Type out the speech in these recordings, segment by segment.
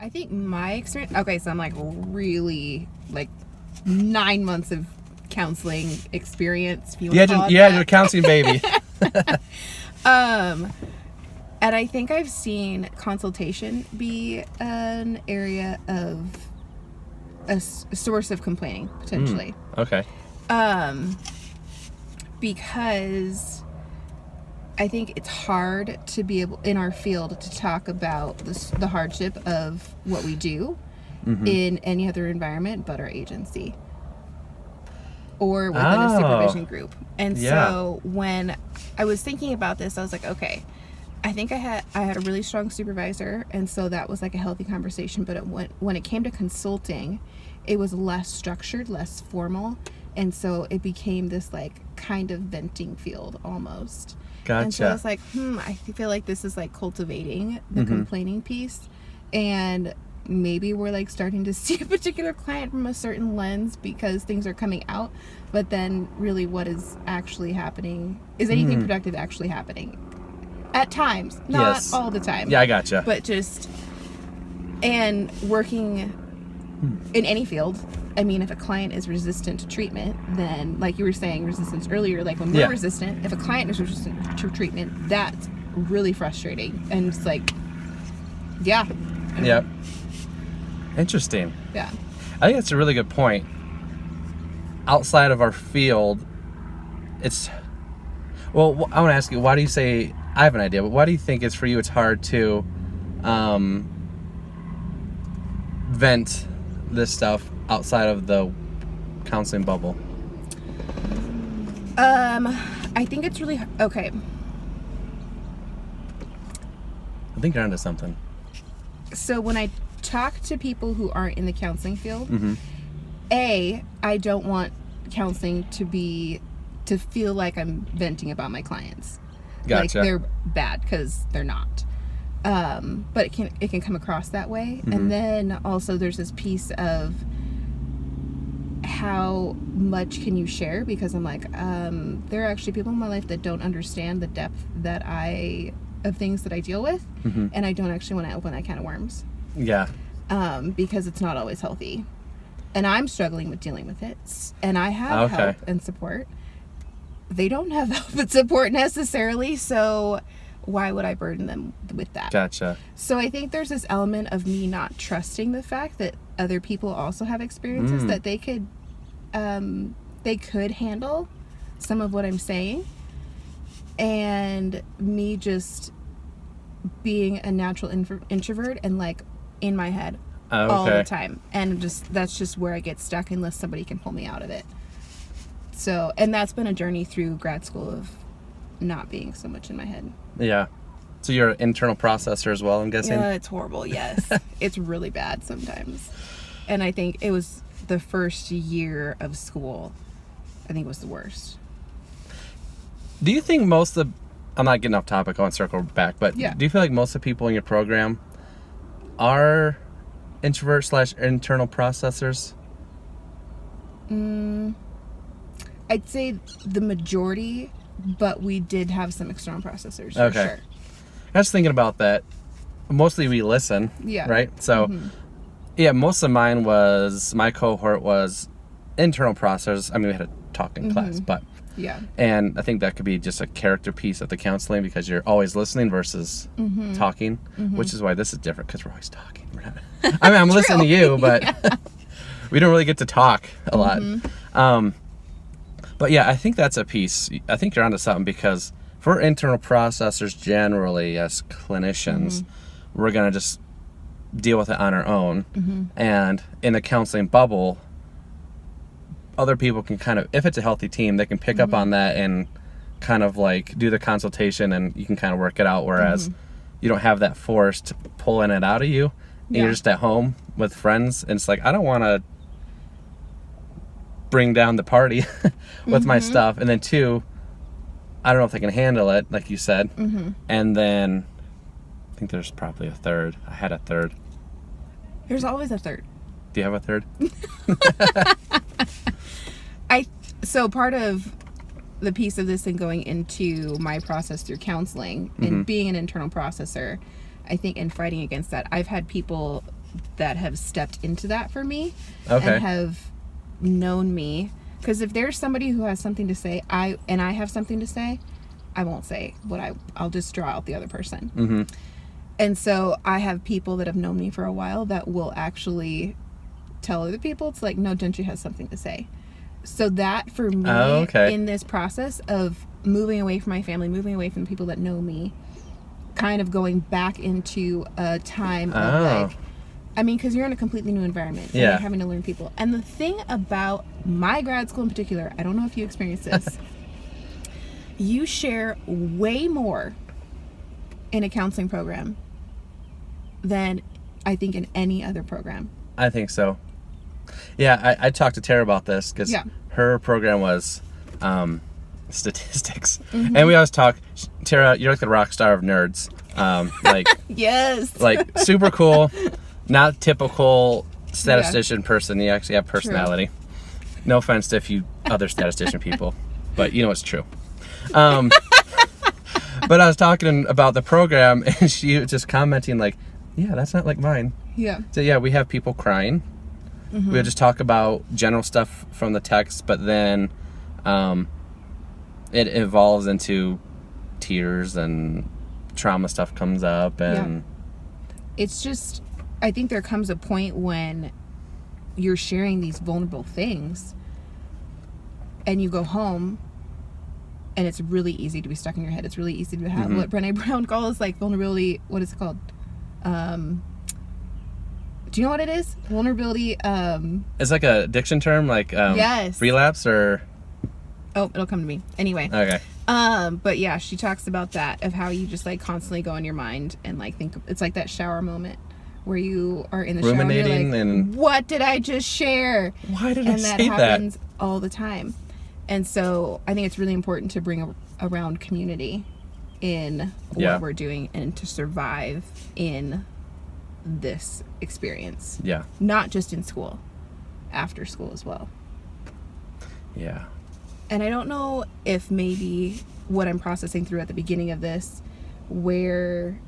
I think my experience... Okay, so I'm like really, like 9 months of counseling experience. If you want to call it you're that. a counseling baby. And I think I've seen consultation be an area of a source of complaining, potentially. Okay. Because I think it's hard to be able, in our field, to talk about the hardship of what we do in any other environment but our agency or within a supervision group. And so when I was thinking about this, I was like, okay, I think I had a really strong supervisor, and so that was like a healthy conversation. But when it came to consulting, it was less structured, less formal, and so it became this like kind of venting field almost. Gotcha. And so I was like, I feel like this is like cultivating the complaining piece, and maybe we're like starting to see a particular client from a certain lens because things are coming out. But then, really, what is actually happening? Is anything productive actually happening? At times, not all the time. Yeah, I gotcha. But just, and working in any field, I mean, if a client is resistant to treatment, then, like you were saying, resistance earlier, like when we're resistant, if a client is resistant to treatment, that's really frustrating. And it's like, yeah. Yep. Interesting. Yeah. I think that's a really good point. Outside of our field, it's... Well, I want to ask you, why do you say... I have an idea, but why do you think it's for you it's hard to vent this stuff outside of the counseling bubble? I think it's really... Okay. I think you're onto something. So when I talk to people who aren't in the counseling field, I don't want counseling to feel like I'm venting about my clients. Gotcha. Like they're bad, because they're not. But it can come across that way. And then also there's this piece of how much can you share, because I'm like, there are actually people in my life that don't understand the depth of things that I deal with, and I don't actually want to open that can of worms. Yeah. Because it's not always healthy. And I'm struggling with dealing with it. And I have help and support. They don't have help and support necessarily, so why would I burden them with that? Gotcha. So I think there's this element of me not trusting the fact that other people also have experiences that they could handle some of what I'm saying, and me just being a natural introvert and like in my head all the time, and that's just where I get stuck unless somebody can pull me out of it. So, and that's been a journey through grad school of not being so much in my head. Yeah. So you're an internal processor as well, I'm guessing? Yeah, it's horrible, yes. It's really bad sometimes. And I think it was the first year of school, I think was the worst. Do you think most of... I'm not getting off topic, I want to circle back, but do you feel like most of the people in your program are introvert/internal processors? I'd say the majority, but we did have some external processors, for sure. I was thinking about that. Mostly we listen, right? So, most of my cohort was internal processors. I mean, we had a talk in class, but... Yeah. And I think that could be just a character piece of the counseling, because you're always listening versus talking, which is why this is different, because we're always talking. We're not, I mean, I'm listening to you, but we don't really get to talk a lot. But yeah, I think that's a piece. I think you're onto something, because for internal processors, generally as clinicians, we're going to just deal with it on our own. And in the counseling bubble, other people can kind of, if it's a healthy team, they can pick up on that and kind of like do the consultation, and you can kind of work it out, whereas you don't have that force to pulling it out of you, and you're just at home with friends, and it's like, I don't want to bring down the party with my stuff. And then two, I don't know if they can handle it, like you said. And then I think there's probably a third. I had a third. There's always a third. Do you have a third? So part of the piece of this and going into my process through counseling and being an internal processor, I think, and fighting against that, I've had people that have stepped into that for me Okay. and have known me. Because if there's somebody who has something to say, I have something to say, I won't say what I'll just draw out the other person. Mm-hmm. And so I have people that have known me for a while that will actually tell other people, it's like, no, Gentry has something to say. So that for me, in this process of moving away from my family, moving away from the people that know me, kind of going back into a time of like, I mean, because you're in a completely new environment. And you're having to learn people. And the thing about my grad school in particular, I don't know if you experienced this, you share way more in a counseling program than I think in any other program. I think so. Yeah, I talked to Tara about this because her program was statistics. Mm-hmm. And we always talk, Tara, you're like the rock star of nerds. Like yes. Like super cool, not typical statistician person. You actually have personality. True. No offense to you other statistician people, but you know it's true. But I was talking about the program and she was just commenting like, yeah, that's not like mine. Yeah. So yeah, we have people crying. Mm-hmm. We'll just talk about general stuff from the text, but then it evolves into tears and trauma stuff comes up. And it's just, I think there comes a point when you're sharing these vulnerable things and you go home and it's really easy to be stuck in your head. It's really easy to have what Brene Brown calls like vulnerability. What is it called? Do you know what it is? Vulnerability. It's like a addiction term, like yes. relapse or. Oh, it'll come to me. Anyway. Okay. But yeah, she talks about that of how you just like constantly go in your mind and like think it's like that shower moment where you are in the ruminating shower and you're like, and what did I just share? Why did I say that? And that happens all the time. And so I think it's really important to bring around community in what we're doing and to survive in this experience. Yeah. Not just in school, after school as well. Yeah. And I don't know if maybe what I'm processing through at the beginning of this, where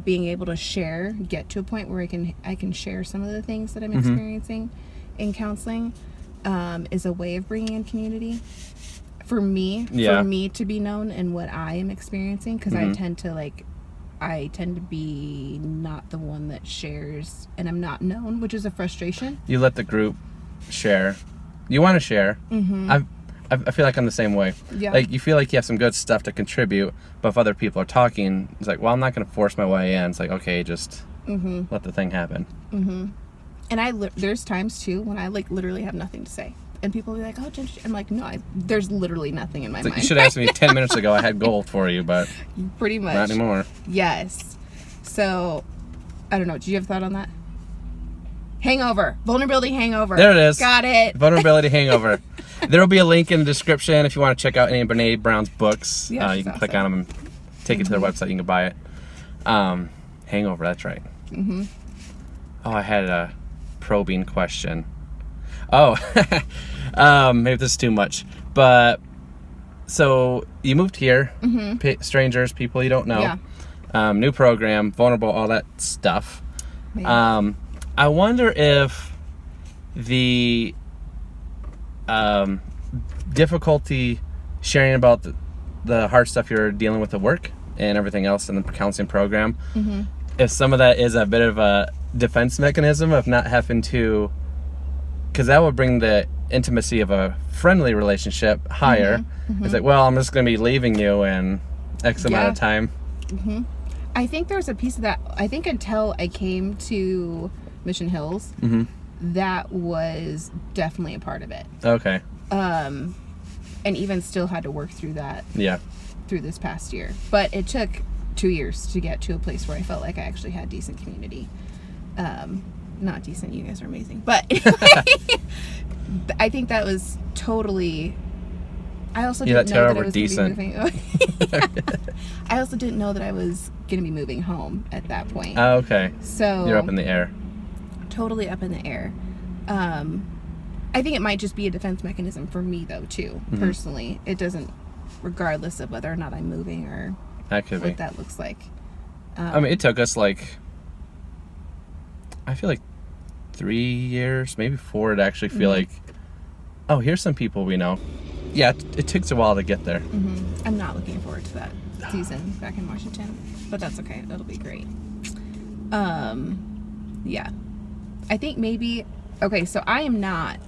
being able to get to a point where I can share some of the things that I'm experiencing in counseling is a way of bringing in community for me to be known in what I am experiencing, because I tend to be not the one that shares, and I'm not known, which is a frustration. You let the group share. You want to share. I feel like I'm the same way. Yeah. Like you feel like you have some good stuff to contribute, but if other people are talking, it's like, well, I'm not going to force my way in. It's like, okay, just let the thing happen. And there's times too when I like literally have nothing to say, and people will be like, "Oh, Gentry," I'm like, "No, there's literally nothing in my mind." You should have asked me 10 minutes ago. I had gold for you, but pretty much not anymore. Yes. So, I don't know. Do you have a thought on that? Hangover. Vulnerability hangover. There it is. Got it. Vulnerability hangover. There will be a link in the description if you want to check out any of Brene Brown's books. Yeah, you can click on them and take it to their website. You can buy it. Hangover, that's right. Oh, I had a probing question. Oh, maybe this is too much. But, so you moved here. Strangers, people you don't know. Yeah. New program, vulnerable, all that stuff. I wonder if the difficulty sharing about the hard stuff you're dealing with at work and everything else in the counseling program, if some of that is a bit of a defense mechanism of not having to, because that would bring the intimacy of a friendly relationship higher. It's like, well, I'm just going to be leaving you in X amount of time. I think there's a piece of that. I think until I came to Mission Hills, that was definitely a part of it. Okay. And even still had to work through that. Yeah. Through this past year. But it took 2 years to get to a place where I felt like I actually had decent community. Not decent, you guys are amazing. But I think that was totally... I also didn't know that I was decent. Going to be moving. I also didn't know that I was going to be moving home at that point. Oh, okay. So you're up in the air. Totally up in the air. I think it might just be a defense mechanism for me, though, too. Personally, it doesn't, regardless of whether or not I'm moving or that could what be. That looks like. I mean, it took us like I feel like 3 years, maybe 4, to actually feel like, oh, here's some people we know. Yeah, it takes a while to get there. I'm not looking forward to that season back in Washington, but that's okay. It'll be great. Yeah. I think maybe, okay, so I am not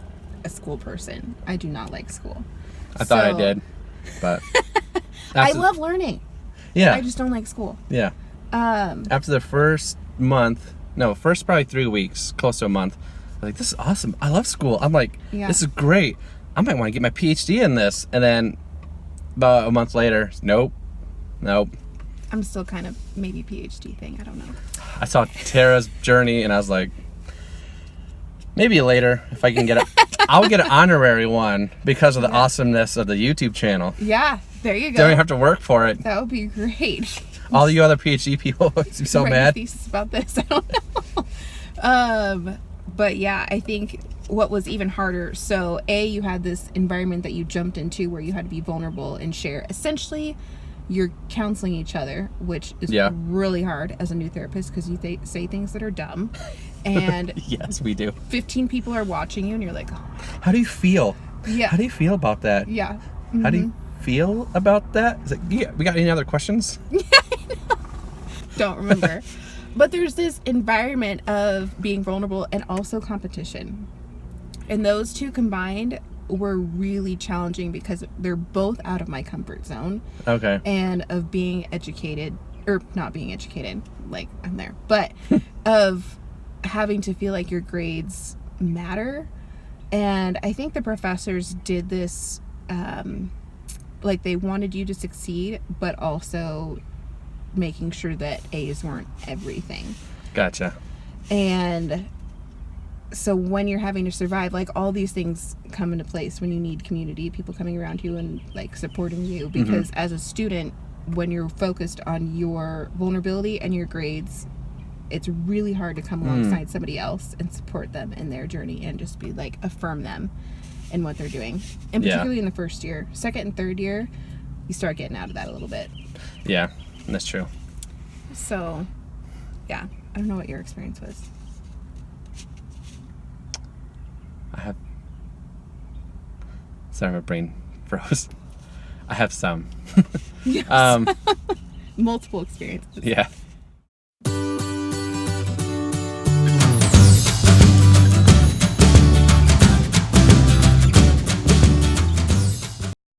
a school person. I do not like school. I thought I did, but I love learning. Yeah. I just don't like school. Yeah. After the first probably 3 weeks, close to a month, I was like, this is awesome. I love school. I'm like, this is great. I might want to get my PhD in this. And then about a month later, nope. I'm still kind of maybe PhD thing. I don't know. I saw Tara's journey and I was like, maybe later if I can get it. I'll get an honorary one because of the awesomeness of the YouTube channel. Yeah, there you go. Don't even have to work for it. That would be great. All you other PhD people would be so mad. Thesis about this. I don't know. But yeah, I think what was even harder. So you had this environment that you jumped into where you had to be vulnerable and share. Essentially, you're counseling each other, which is really hard as a new therapist because you say things that are dumb. And yes, we do. 15 people are watching you and you're like, oh. How do you feel? Yeah. How do you feel about that? Yeah. How do you feel about that? It's like, we got any other questions? Don't remember. But there's this environment of being vulnerable and also competition. And those two combined were really challenging because they're both out of my comfort zone. Okay. And of being educated, or not being educated, like I'm there, but of having to feel like your grades matter. And I think the professors did this, like they wanted you to succeed, but also making sure that A's weren't everything. Gotcha. And so when you're having to survive, like all these things come into place when you need community, people coming around you and like supporting you, because as a student, when you're focused on your vulnerability and your grades, it's really hard to come alongside somebody else and support them in their journey and just be like, affirm them in what they're doing. And particularly in the first year. Second and third year, you start getting out of that a little bit. Yeah, that's true. So, yeah, I don't know what your experience was. Sorry, my brain froze. I have some. Yes. Multiple experiences. Yeah.